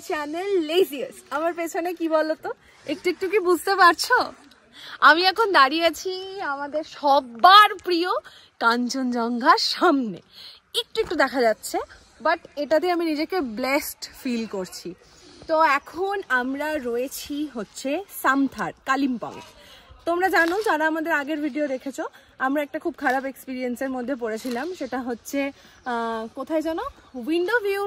Channel লেজিয়াস। আমার পেছনে কি বলতো, একটু একটু কি বুঝতে পারছো? আমি এখন দাঁড়িয়ে আছি আমাদের সবার প্রিয় কাঞ্চনজঙ্ঘার সামনে। একটু একটু দেখা যাচ্ছে, বাট এটাতে আমি নিজেকে ব্লেসড ফিল করছি। তো এখন আমরা রয়েছি হচ্ছে সামথার, কালিম্পং। তোমরা জানো, যারা আমাদের আগের ভিডিও দেখেছো, আমরা একটা খুব খারাপ এক্সপিরিয়েন্সের মধ্যে পড়েছিলাম। সেটা হচ্ছে কোথায় জানো, উইন্ডো ভিউ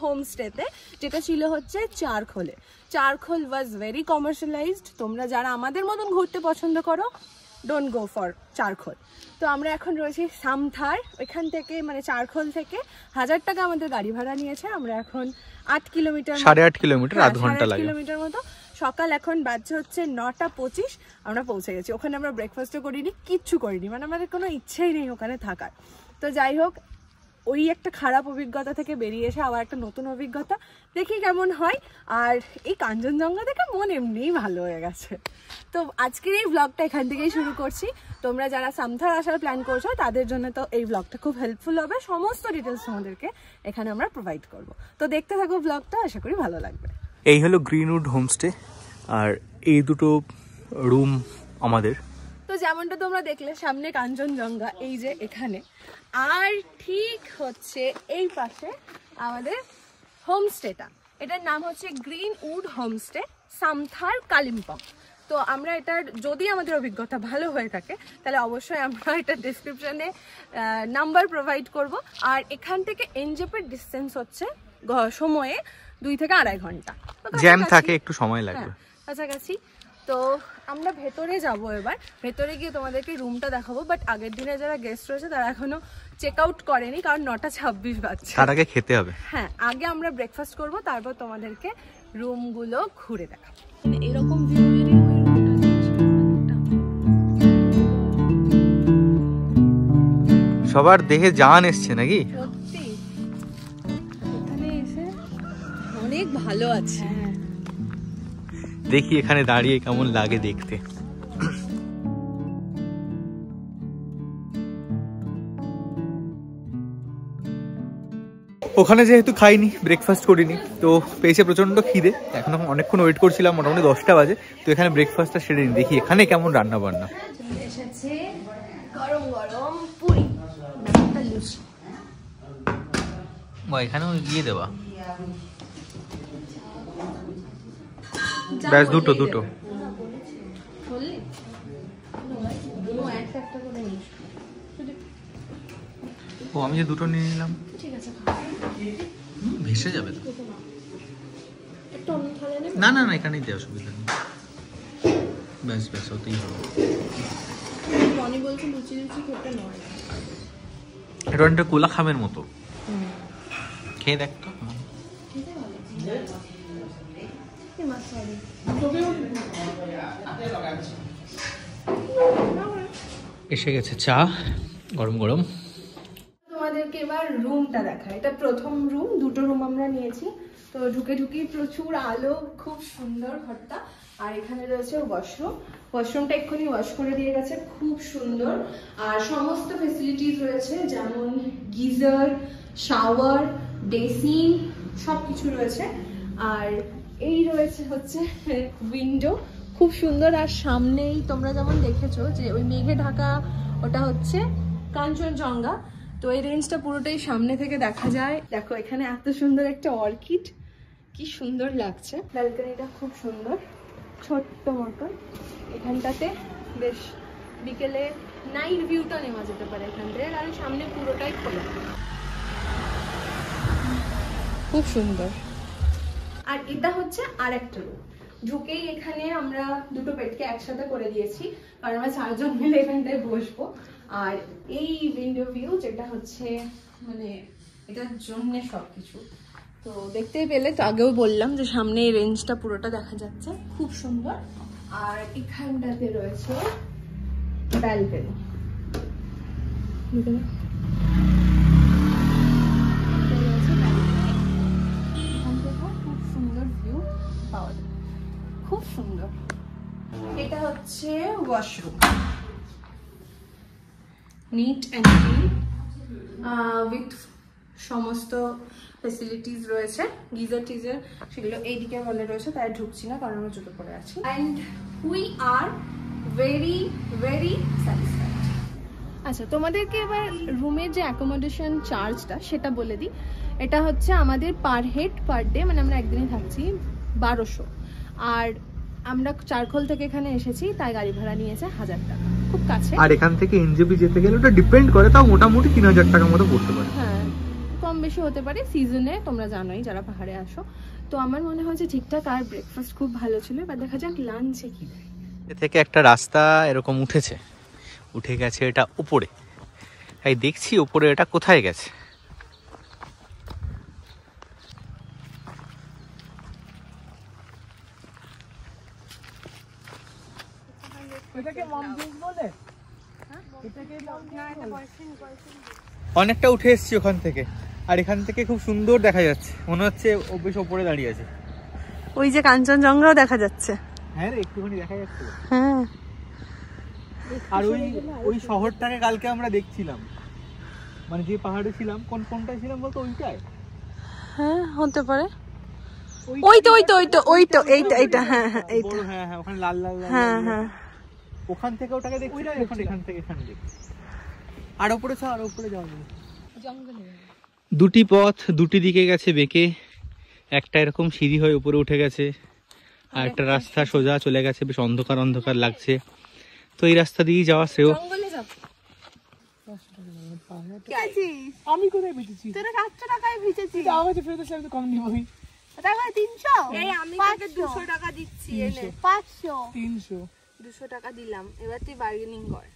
হোমস্টেতে, যেটা ছিল হচ্ছে চারখোলে। Charkhol was very commercialised. তোমরা যারা আমাদের মতন ঘুরতে পছন্দ করো, ডোন্ট গো ফর চারখোল। তো আমরা এখন রয়েছি সামথার। এখান থেকে মানে চারখোল থেকে 1000 টাকা আমাদের গাড়ি ভাড়া নিয়েছে। আমরা এখন 8 কিলোমিটার, 8.5 কিলোমিটার, আধ ঘন্টা লাগে, কিলোমিটার মতো। সকাল এখন বাজছে হচ্ছে 9:25। আমরা পৌঁছে গেছি। ওখানে আমরা ব্রেকফাস্টও করিনি, কিচ্ছু করিনি, মানে আমাদের কোনো ইচ্ছেই নেই ওখানে থাকার। তো যাই হোক, ওই একটা খারাপ অভিজ্ঞতা থেকে বেরিয়ে এসে আবার একটা নতুন অভিজ্ঞতা, দেখি কেমন হয়। আর এই কাঞ্চনজঙ্ঘা দেখে মন এমনিই ভালো হয়ে গেছে। তো আজকের এই ব্লগটা এখান থেকেই শুরু করছি। তোমরা যারা সামথার আসার প্ল্যান করছো, তাদের জন্য তো এই ব্লগটা খুব হেল্পফুল হবে। সমস্ত ডিটেলস তোমাদেরকে এখানে আমরা প্রোভাইড করব। তো দেখতে থাকো ব্লগটা, আশা করি ভালো লাগবে। এই হলো গ্রিনউড হোমস্টে, আর এই দুটো রুম আমাদের। তো যেমনটা তোমরা দেখলে, সামনে কাঞ্চনজঙ্ঘা এই যে এখানে, আর ঠিক হচ্ছে এই পাশে আমাদের হোমস্টেটা। এটার নাম হচ্ছে গ্রিনউড হোমস্টে, সামথার, কালিম্পং। তো আমরা এটার, যদি আমাদের অভিজ্ঞতা ভালো হয়ে থাকে, তাহলে অবশ্যই আমরা এটা ডিসক্রিপশনে নাম্বার প্রোভাইড করব। আর এখান থেকে এনজেপির ডিস্টেন্স হচ্ছে সময়ে 2 থেকে 2.5 ঘন্টা। জ্যাম থাকে, একটু সময় লাগবে, কাছাকাছি। তো আমরা ভেতরে যাব এবার। ভেতরে গিয়ে তোমাদেরকে রুমটা দেখাবো। বাট আগের দিনে যারা গেস্ট রয়েছে তারা এখনো চেক আউট করেনি, কারণ 9:26 বাজছে। তার আগে খেতে হবে। হ্যাঁ, আগে আমরা ব্রেকফাস্ট করব, তারপর তোমাদেরকে রুমগুলো ঘুরে দেখাবো। এরকম ভিউ সবার দেহে জান এসছে নাকি? সত্যি এখানে এসে অনেক ভালো আছে। দেখি এখানে দাঁড়িয়ে কেমন লাগে দেখতে। ওখানে যেহেতু খাইনি, ব্রেকফাস্ট করিনি, তো পেয়েছে প্রচন্ড খিদে। এখন অনেকক্ষণ ওয়েট করছিলাম, মোটামুটি 10টা বাজে। তো এখানে ব্রেকফাস্টটা সেরে নিই, দেখি এখানে কেমন রান্না বান্না। এসেছে গরম গরম পুরি, ব্যাপারটা লুচি। এখানেও দিয়ে দেওয়া, ব্যাস দুটো। ও, আমি যে দুটো নিয়ে নিলাম, ভেসে যাবে তো? না না না, এখানেই দেওয়া, অসুবিধা নেই। ব্যাস ওতেই হবে। এটা অনেকটা কোলা খামের মতো, খেয়ে দেখ তো। এসে গেছে চা, গরম গরম। তোমাদেরকে এবার রুমটা দেখা। এটা প্রথম রুম, দুটো রুম আমরা নিয়েছি। তো ঢুকেই প্রচুর আলো, খুব সুন্দর ঘরটা। আর এখানে রয়েছে ওয়াশরুমটা এক্ষুনি ওয়াশ করে দিয়ে গেছে, খুব সুন্দর। আর সমস্ত ফেসিলিটিস রয়েছে, যেমন গিজার, শাওয়ার, বেসিন, সবকিছু রয়েছে। আর এই রয়েছে হচ্ছে উইন্ডো, খুব সুন্দর। আর সামনেই তোমরা যেমন দেখেছো যে ওই মেঘে ঢাকা, ওটা হচ্ছে কাঞ্চনজঙ্ঘা। তো এই রেঞ্জটা পুরোটাই সামনে থেকে দেখা যায়। দেখো এখানে এত সুন্দর একটা অর্কিড, কি সুন্দর লাগছে। ব্যালকনিটা খুব সুন্দর, ছোট্ট মতন। এখানটাতে বেশ বিকেলে নাইট ভিউটা নেওয়া যেতে পারে এখান থেকে, কারণ সামনে পুরোটাই খোলা, খুব সুন্দর। আর এটা হচ্ছে আর একটা রুম। ঢুকেই এখানে আমরা দুটো বেডকে একসাথে করে দিয়েছি, কারণ আমরা 4 জন মিলে এখানটায় বসবো। আর এই উইন্ডো ভিউ, যেটা হচ্ছে মানে এটার জন্য সবকিছু তো দেখতেই পেলে। তো আগেও বললাম যে সামনে এই রেঞ্জটা পুরোটা দেখা যাচ্ছে, খুব সুন্দর। আর এখানটাতে রয়েছে ব্যালকনি, খুব সুন্দর ভিউ পাওয়া যায়, খুব সুন্দর। এটা হচ্ছে washroom, neat and clean with সমস্ত ফেসিলিটিস রয়েছে, গিজার টিজার সেগুলো এইদিকে মনে রয়েছে, তাই ঢুকছি না কারণ আমরা জুতো পরে আছি। And we are very very satisfied. আচ্ছা, তোমাদেরকে এবার রুমের যে অ্যাকোমোডেশন চার্জটা সেটা বলে দিই। এটা হচ্ছে আমাদের পার হেড পার ডে, মানে আমরা একদিনই থাকছি, 1200। আর আমরা চারখোল থেকে এখানে এসেছি তাই গাড়ি ভাড়া নিয়েছে 1000 টাকা, খুব কাছে। আর এখান থেকে এনজেপি যেতে গেলে ওটা ডিপেন্ড করে, তাও মোটামুটি 3000 টাকার মতো পড়তে পারে। হ্যাঁ, কম বেশি হতে পারে সিজনে, তোমরা জানোই যারা পাহাড়ে আসো। তো আমার মনে হয় যে ঠিকঠাক। আর ব্রেকফাস্ট খুব ভালো ছিল। এবার দেখা যাক লাঞ্চে কি দেয়। এ থেকে একটা রাস্তা এরকম উঠে গেছে এটা উপরে। তাই দেখছি উপরে এটা কোথায় গেছে। অনেকটা উঠে এসছি ওখান থেকে, আর এখান থেকে খুব সুন্দর দেখা যাচ্ছে, মনে হচ্ছে ও বেশ ওপরে দাঁড়িয়ে আছে। ওই যে কাঞ্চনজঙ্ঘাও দেখা যাচ্ছে। হ্যাঁ রে, একটুখানি দেখা যাচ্ছে। হ্যাঁ, আর ওই শহরটাকে কালকে আমরা দেখছিলাম, মানে যে পাহাড়ে ছিলাম, কোনটায় ছিলাম বলতো? ওইটায়। হ্যাঁ হতে পারে। এইটা। হ্যাঁ হ্যাঁ, এইটা। হ্যাঁ হ্যাঁ, ওখানে লাল লাল। হ্যাঁ হ্যাঁ, ওখান থেকে ওটাকে দেখছি, এখান থেকে এখানে দেখছি। আর উপরে যাওয়া যাবে। দুটি পথ দুটি দিকে গেছে বেঁকে, একটা এরকম সিঁড়ি হয়ে উপরে উঠে গেছে, আর একটা রাস্তা সোজা চলে গেছে, বেশ অন্ধকার অন্ধকার লাগছে। তো এই রাস্তা দিয়েই যাওয়া শ্রেয়। আমি কোথায় ভিজেছি? তোরা 700 টাকায় ভিজেছি। তাও হচ্ছে ফেরত আসলে তো কম নিবই। টাকা 300। এই আমি তোকে 200 টাকা দিচ্ছি, এনে 500 300 200 টাকা দিলাম। এবার তুই বার্গেনিং কর।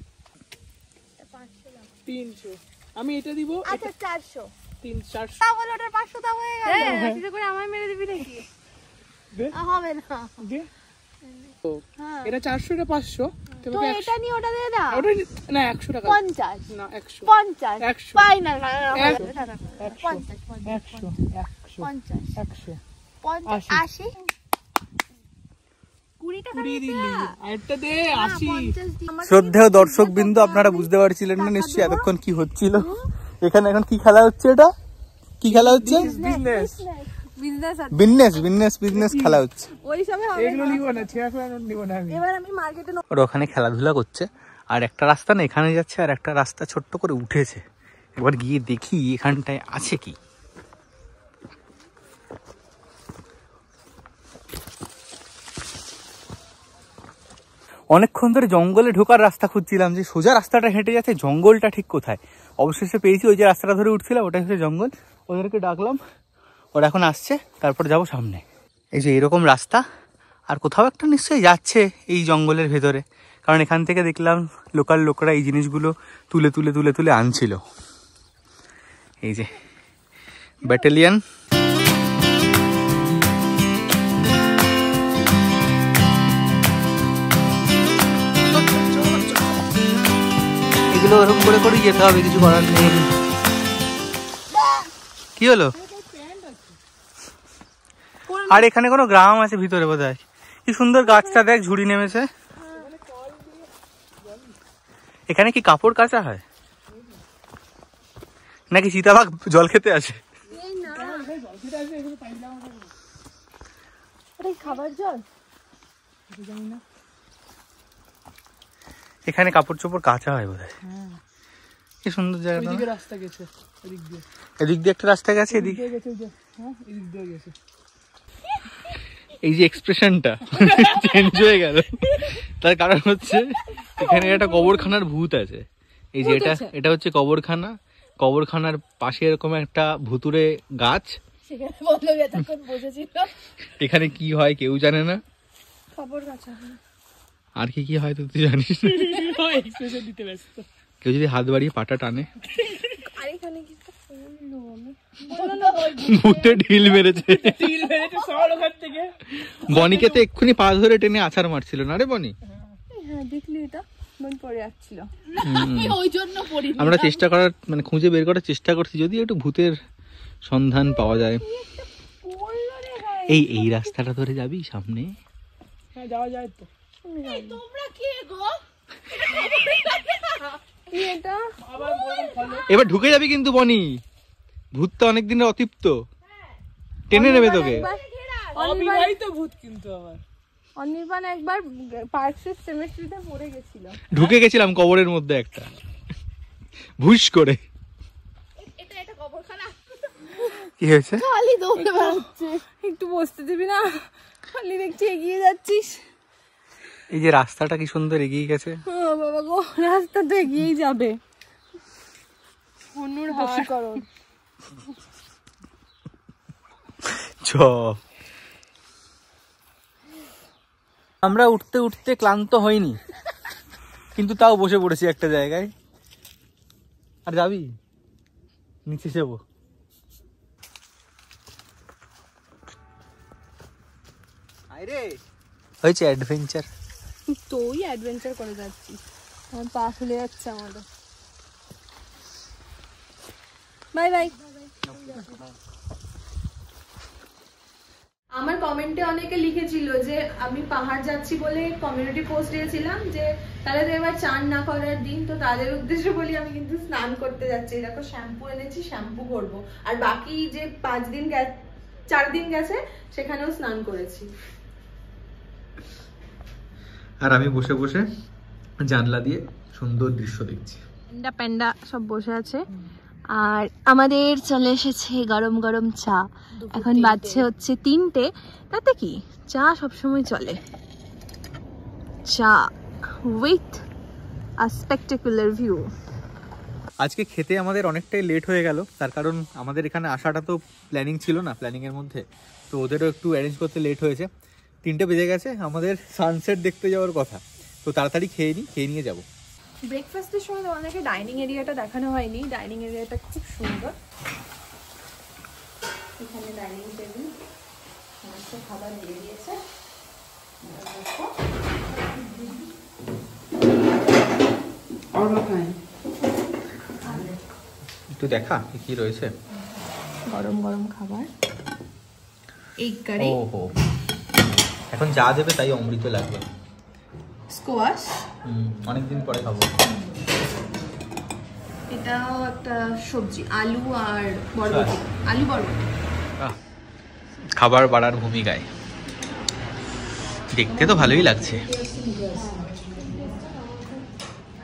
300 আমি এটা দিব। আচ্ছা 400 400 তাহলে ওটা 500 টাকা হয়ে গেল। হ্যাঁ, তুই করে আমায় মেরে দিবি নাকি? দে, হবে না। দে। এটা 400 এটা 500। তো এটা নি ওটা দিয়ে দাও। ওটা না 100 টাকা। 50 না 100 50 ফাইনাল না 50 100 50 80 শ্রদ্ধেয় দর্শক বিন্দু, আপনারা বুঝতে পারছিলেন না নিশ্চয়ই এতক্ষণ কি হচ্ছিল এখানে। এখন কি খেলা হচ্ছে? এটা কি খেলা হচ্ছে? বিজনেস খেলা হচ্ছে। ওরা ওখানে খেলাধুলা করছে, আর একটা রাস্তা না এখানে যাচ্ছে, আর একটা রাস্তা ছোট্ট করে উঠেছে। এবার গিয়ে দেখি এখানটায় আছে কি। অনেকক্ষণ ধরে জঙ্গলে ঢোকার রাস্তা খুঁজছিলাম, যে সোজা রাস্তাটা হেঁটে যাচ্ছে, জঙ্গলটা ঠিক কোথায়। অবশেষে পেয়েছি, ওই যে রাস্তাটা ধরে উঠছিলাম ওটাই হচ্ছে জঙ্গল। ওদেরকে ডাকলাম, ওরা এখন আসছে, তারপর যাবো সামনে। এই যে এরকম রাস্তা, আর কোথাও একটা নিশ্চয়ই যাচ্ছে এই জঙ্গলের ভেতরে, কারণ এখান থেকে দেখলাম লোকাল লোকরা এই জিনিসগুলো তুলে তুলে তুলে তুলে আনছিল। এই যে ব্যাটালিয়ন, এগুলো ওরকম করে করেই যেতে হবে, কিছু করার নেই। কি হলো? আর এখানে কোনো গ্রাম আছে ভিতরে বোধহয়। কি সুন্দর গাছটা দেখ, ঝুড়ি নেমেছে। এখানে কি কাপড় কাচা হয় নাকি চিতাবাঘ জল খেতে আসে? খাবার জল এখানে কাপড় চোপড় কাচা হয় বোধহয়। কি সুন্দর জায়গা। এদিক দিয়ে একটা রাস্তা গেছে, এদিক গেছে। এই যে এক্সপ্রেশনটা চেঞ্জ হয়ে গেল, তার কারণ হচ্ছে এখানে একটা কবরখানার ভূত আছে। এই যে এটা হচ্ছে কবরখানা, কবরখানার পাশে এরকম একটা ভুতুরে গাছ। এখানে কি হয় কেউ জানে না, আর কি হয় তুই জানিস? কেউ যদি হাত বাড়িয়ে পাটা টানে, ভূতে ঢিল মেরেছে। বনিকে তো এক্ষুনি পা ধরে টেনে আছাড় মারছিল না রে বনি? আমরা চেষ্টা করার মানে খুঁজে বের করার চেষ্টা করছি যদি একটু ভূতের সন্ধান পাওয়া যায়। এই রাস্তাটা ধরে যাবি সামনে? হ্যাঁ যাওয়া যায় তো। তোমরা কি গো? এবার ঢুকে যাবি কিন্তু বনি, ভূতটা অনেক দিনের অতৃপ্ত। টেনে নেবে তোকে। অবিবাহিত ভূত কিন্তু আবার অনির্বাণ একবার পার্কসের সেমেস্ট্রিতে পড়ে গেছিল, ঢুকে গেছিলাম কবরের মধ্যে একটা ভুস করে। এটা কবরখানা। কি হয়েছে? খালি দৌড়ে বেড়াচ্ছে, একটু বসতে দিবি না? খালি দেখছি এগিয়ে যাচ্ছিস। এই যে রাস্তাটা কি সুন্দর এগিয়ে গেছে। বাবা গো, রাস্তা তো এগিয়েই যাবে। অনুর হাসিকরণ। আমরা উঠতে উঠতে ক্লান্ত হইনি, কিন্তু তাও বসে পড়েছি একটা জায়গায়। আর যাবি? নিচে যাবো। হয়েছে অ্যাডভেঞ্চার। তুই অ্যাডভেঞ্চার করে যাচ্ছিস, আমার পা ফুলে যাচ্ছে আমাদের। Bye bye. আমার কমেন্টে অনেকে লিখেছিল যে আমি পাহাড় যাচ্ছি বলে কমিউনিটি পোস্ট দিয়েছিলাম যে তাহলে তো এবার চান না করার দিন, তো তাদের উদ্দেশ্যে বলি আমি কিন্তু স্নান করতে যাচ্ছি। দেখো শ্যাম্পু এনেছি, শ্যাম্পু করবো। আর বাকি যে 4 দিন গেছে সেখানেও স্নান করেছি। আর আমি বসে বসে জানলা দিয়ে সুন্দর দৃশ্য দেখছি। প্যান্ডা সব বসে আছে। আর আমাদের চলে এসেছে গরম গরম চা। এখন বাজছে হচ্ছে 3টে। তাতে কি, চা সবসময় চলে। চা উইথ আ স্পেকটাকুলার ভিউ। আজকে খেতে আমাদের অনেকটাই লেট হয়ে গেল, তার কারণ আমাদের এখানে আসাটা তো প্ল্যানিং ছিল না, প্ল্যানিংয়ের মধ্যে। তো ওদেরও একটু অ্যারেঞ্জ করতে লেট হয়েছে। 3টে বেজে গেছে, আমাদের সানসেট দেখতে যাওয়ার কথা। তো তাড়াতাড়ি খেয়ে নিয়ে যাবো। ব্রেকফাস্টের সময় তোমাদেরকে ডাইনিং এরিয়াটা দেখানো হয়নি। ডাইনিং এরিয়াটা খুব সুন্দর। এখানে ডাইনিং টেবিল, সমস্ত খাবার দিয়ে দিয়েছে। একটু দেখা কি রয়েছে। গরম গরম খাবার, এগ কারি। ওহো, এখন যা দেবে তাই অমৃত লাগবে। স্কোয়াশ, অনেকদিন পরে খাবো। এটাও একটা সবজি, আলু আর বরবটি। আলু বরবটি। খাবার বাড়ার ভূমিকায় দেখতে তো ভালোই লাগছে।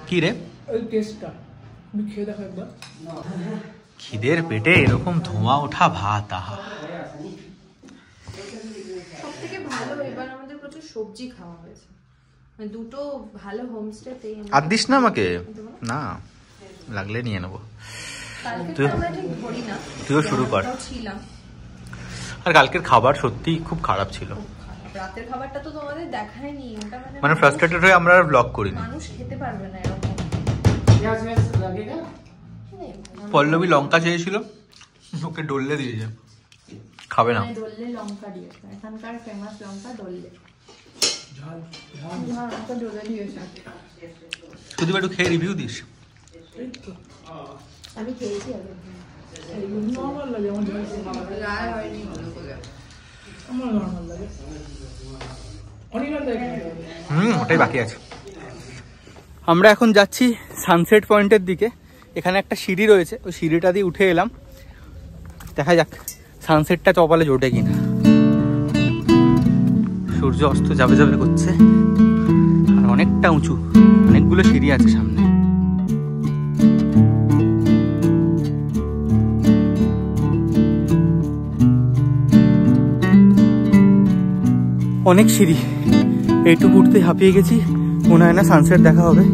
কি রে ওই টেস্টটা তুমি খেয়ে দেখো একবার। খিদের পেটে এরকম ধোঁয়া ওঠা ভাত, আহা। সবথেকে ভালো এবার আমাদের প্রচুর সবজি খাওয়া হয়েছে। মানে দুটো ভালো হোমস্টেতেই। আর দিস না আমাকে, না লাগলে নিয়ে নেবো। তুইও শুরু কর। আর কালকের খাবার সত্যি খুব খারাপ ছিল। রাতের খাবারটা তো তোমাদের দেখায়নি, ওটা মানে ফ্রাস্ট্রেটেড হয়ে আমরা আর ব্লগ করিনি। মানুষ খেতে পারবে না এরকম। পল্লবী লঙ্কা চেয়েছিল, ওকে ডললে দিয়েছে, খাবে না। ডললে লঙ্কা দিয়েছে, এখানকার ফেমাস লঙ্কা ডললে। তুই একটু খেয়ে রিভিউ দিস। আমি খেয়েছি আগে। নরমাল লাগে আমার ঝাল। গায়ে হয়নি ভালো করে। আমার নরমাল লাগে। ওটাই বাকি আছে। আমরা এখন যাচ্ছি সানসেট পয়েন্টের দিকে। এখানে একটা সিঁড়ি রয়েছে, ওই সিঁড়িটা দিয়ে উঠে এলাম। দেখা যাক সানসেটটা কপালে জোটে কিনা। সূর্য অস্ত যাবে যাবে করছে, আর অনেকটা উঁচু, অনেকগুলো সিঁড়ি আছে সামনে। অনেক সিঁড়ি, এইটুকু উঠতে হাঁপিয়ে গেছি। মনে হয় না সানসেট দেখা হবে।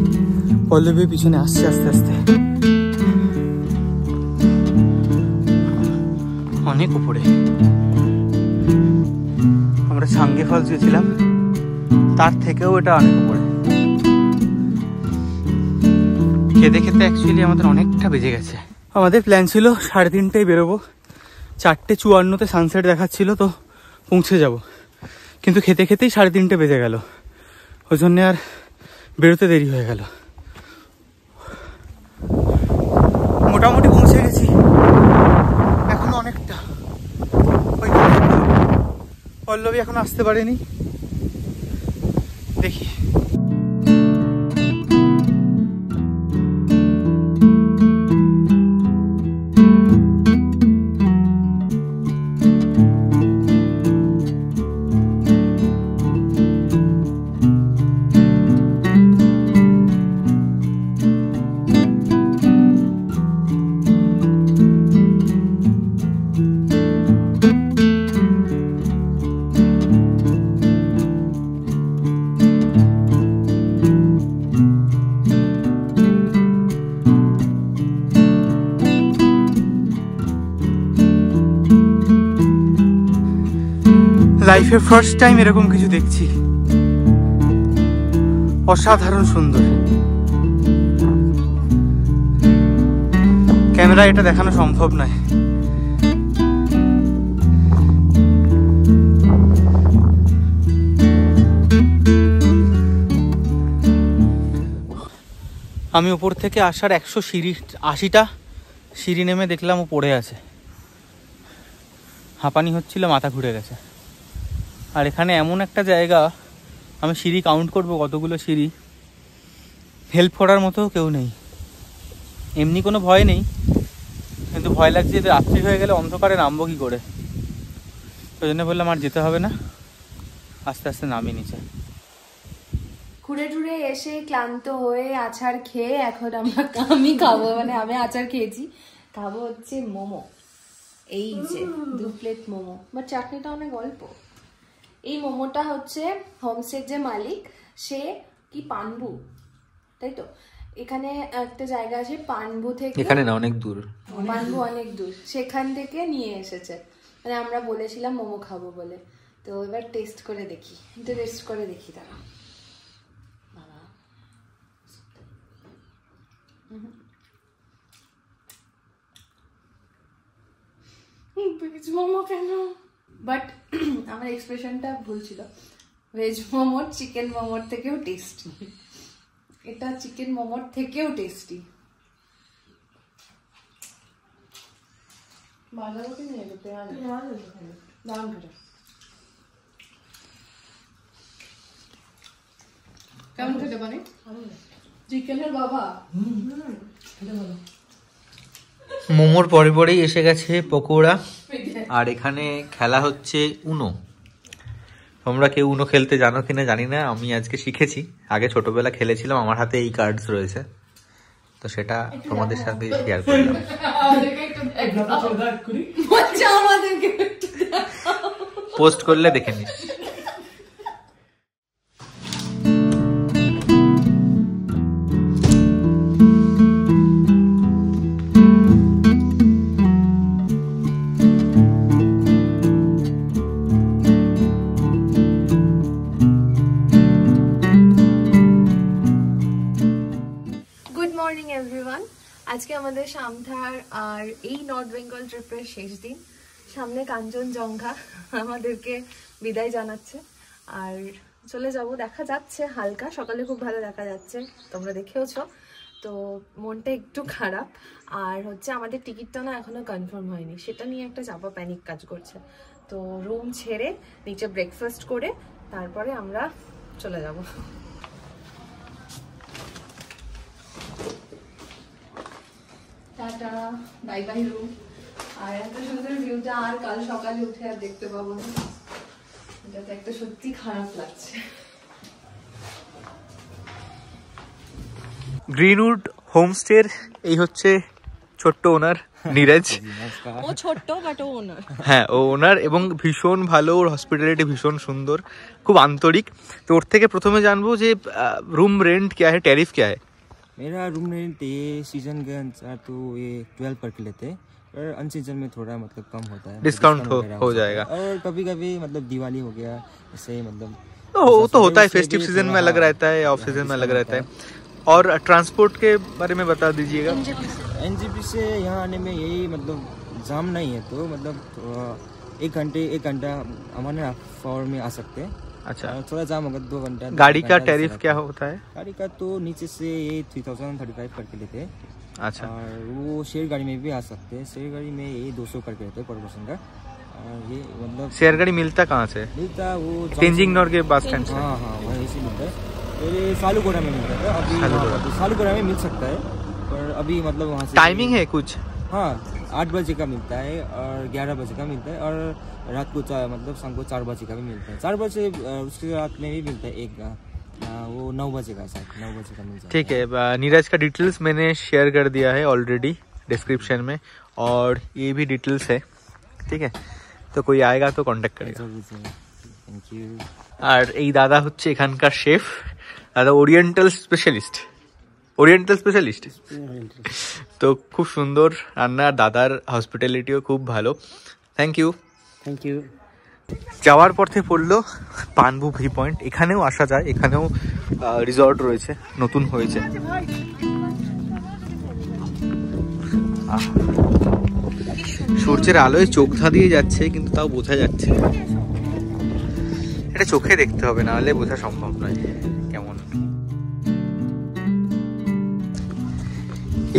পল্লবী পিছনে আসছে আস্তে আস্তে। অনেক উপরে। আমরা সাঙ্গে ফলস গেছিলাম, তার থেকেও এটা অনেক উপরে। খেতে খেতে অ্যাকচুয়ালি আমাদের অনেকটা বেজে গেছে। আমাদের প্ল্যান ছিল 3:30টায় বেরোবো, 4:54-তে সানসেট দেখাচ্ছিল, তো পৌঁছে যাব। কিন্তু খেতে খেতেই 3:30 বেজে গেল, ওই জন্যে আর বেরোতে দেরি হয়ে গেল। মোটামুটি পৌঁছে গেছি, এখন অনেকটা। পল্লবী এখন আসতে পারেনি, দেখি। লাইফে ফার্স্ট টাইম এরকম কিছু দেখছি, অসাধারণ সুন্দর। ক্যামেরা এটা দেখানো সম্ভব নয়। আমি উপর থেকে আসার 180টা সিঁড়ি নেমে দেখলাম ও পড়ে আছে, হাঁপানি হচ্ছিল, মাথা ঘুরে গেছে। আর এখানে এমন একটা জায়গা, আমি সিঁড়ি কাউন্ট করব কতগুলো সিঁড়ি, হেল্প করার মতো কেউ নেই। এমনি কোনো ভয় নেই, কিন্তু ভয় লাগছে যে রাত্রি হয়ে গেলে অন্ধকারে নামবো কী করে। ওই জন্য বললাম আর যেতে হবে না, আস্তে আস্তে নামি নিচে। ঘুরে টুরে এসে ক্লান্ত হয়ে আচার খেয়ে এখন আমি খাবো, মানে আমি আচার খেয়েছি, খাবো হচ্ছে মোমো। এই যে 2 প্লেট মোমো, বাট চাটনিটা অনেক অল্প। এই মোমোটা হচ্ছে হোমস্টের যে মালিক, সে কি পানবু, তাই তো, এখানে একটা জায়গা আছে পানবু থেকে, এখানে না অনেক দূর, পানবু অনেক দূর, সেখান থেকে নিয়ে এসেছে। মানে আমরা বলেছিলাম মোমো খাবো বলে, তো এবার টেস্ট করে দেখি, তারা ভেজ মোমো কেন, বাট আমার এক্সপ্রেশনটা ভুল ছিল। ভেজ মোমোর চিকেন মোমোর থেকেও টেস্টি, এটা চিকেন মোমোর থেকেও টেস্টি। বাঁধাকপি নিয়ে যেতে দারুণ খেতে। কেমন খেতে পারে চিকেনের বাবা? মোমোর পরে পরেই এসে গেছে পকোড়া, আর এখানে খেলা হচ্ছে উনো। তোমরা কেউ উনো খেলতে জানো কিনা জানি না, আমি আজকে শিখেছি। আগে ছোটবেলা খেলেছিলাম, আমার হাতে এই কার্ডস রয়েছে, তো সেটা তোমাদের সাথে শেয়ার করলাম। পোস্ট করলে দেখে নিস। আজকে আমাদের সামথার আর এই নর্থ বেঙ্গল ট্রিপের শেষ দিন। সামনে কাঞ্চনজঙ্ঘা আমাদেরকে বিদায় জানাচ্ছে, আর চলে যাব, দেখা যাচ্ছে হালকা, সকালে খুব ভালো দেখা যাচ্ছে, তোমরা দেখেওছো, তো মনটা একটু খারাপ। আর হচ্ছে আমাদের টিকিটটা না এখনো কনফার্ম হয়নি, সেটা নিয়ে একটা চাপা প্যানিক কাজ করছে। তো রুম ছেড়ে নিচে ব্রেকফাস্ট করে তারপরে আমরা চলে যাব। Tata, bye bye room. আর এত সুন্দর ভিউটা আর কাল সকালে উঠে আর দেখতে পাবো না, এটাতে একটা সত্যি খারাপ লাগছে। গ্রিনউড হোমস্টের এই হচ্ছে ছোট্ট ওনার নীরজ। ও ছোট্ট বাট ও ওনার। হ্যাঁ, ও ওনার, এবং ভীষণ ভালো, ওর হসপিটালিটি ভীষণ সুন্দর, খুব আন্তরিক। তো ওর থেকে প্রথমে জানবো যে रूम रेंट क्या है, टैरिफ क्या है? मेरा रूम रेंट ये सीजन के अनुसार तो ये 12 पर के लेते हैं, और अन सीजन में थोड़ा मतलब कम होता है, डिस्काउंट हो जाएगा। और कभी कभी मतलब दिवाली हो गया ऐसे ही, मतलब तो होता है, फेस्टिव सीजन में अलग रहता है, ऑफ सीजन में अलग रहता है। और ट्रांसपोर्ट के बारे में बता दीजिएगा। एनजेपी से यहाँ आने में यही मतलब जाम नहीं है, तो मतलब 1 घंटा हमारे हाफ आवर में आ सकते हैं। अच्छा, थोड़ा जाम होगा 2 घंटा। गाड़ी का टैरिफ क्या होता है? गाड़ी का तो नीचे से ये 3035 करके लेते हैं। अच्छा, और वो शेयर गाड़ी में भी आ सकते हैं, शेयर गाड़ी में ये 200 करके लेते हैं पर पर्सन का। और ये मतलब शेयर गाड़ी मिलता कहाँ से? मिलता वो तेंजिंग नॉर के बस स्टैंड से। हाँ हाँ, वहीं से मिलता है। पहले सालूगोड़ा में मिलता था, अभी सालूगोड़ा में मिल सकता है, पर अभी मतलब वहाँ से टाइमिंग है कुछ? हाँ, 8 बजे का मिलता है और 11 बजे का मिलता है, और रात को मतलब शाम को 4 बजे का भी मिलता है। 4 बजे उसके रात में भी मिलता है एक वो 9 बजे का, शायद 9 बजे का मिलता है। ठीक है, नीरज का डिटेल्स मैंने शेयर कर दिया है ऑलरेडी डिस्क्रिप्शन में, और ये भी डिटेल्स है, ठीक है, तो कोई आएगा तो कांटेक्ट करेगा। Thank you. আর এই দাদা হচ্ছে এখানকার শেফ, দাদা ওরিয়েন্টাল স্পেশালিস্ট, তো খুব সুন্দর রান্না, আর দাদার হসপিটালিটিও খুব ভালো। Thank you. যাওয়ার পথে পড়লো পানবু ভিউ পয়েন্ট, এখানেও আসা যায়, এখানেও রিসর্ট রয়েছে, নতুন হয়েছে। সূর্যের আলোয় চোখ ধাঁধিয়ে যাচ্ছে কিন্তু তাও বোঝা যাচ্ছে। এটা চোখে দেখতে হবে, না হলে বোঝা সম্ভব নয় কেমন।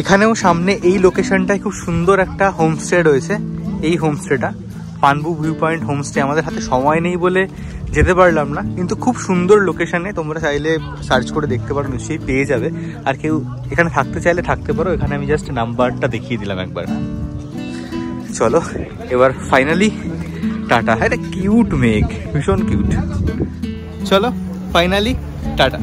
এখানেও সামনে এই লোকেশনটায় খুব সুন্দর একটা হোমস্টে রয়েছে। এই হোমস্টেটা পানবু ভিউ পয়েন্ট হোমস্টে। আমাদের হাতে সময় নেই বলে যেতে পারলাম না, কিন্তু খুব সুন্দর লোকেশনে, তোমরা চাইলে সার্চ করে দেখতে পারো, নিশ্চয়ই পেয়ে যাবে। আর কেউ এখানে থাকতে চাইলে থাকতে পারো, এখানে আমি জাস্ট নাম্বারটা দেখিয়ে দিলাম একবার। চলো এবার ফাইনালি টাটা। হ্যাঁ, এটা কিউট মেঘ, ভীষণ কিউট। চলো ফাইনালি টাটা।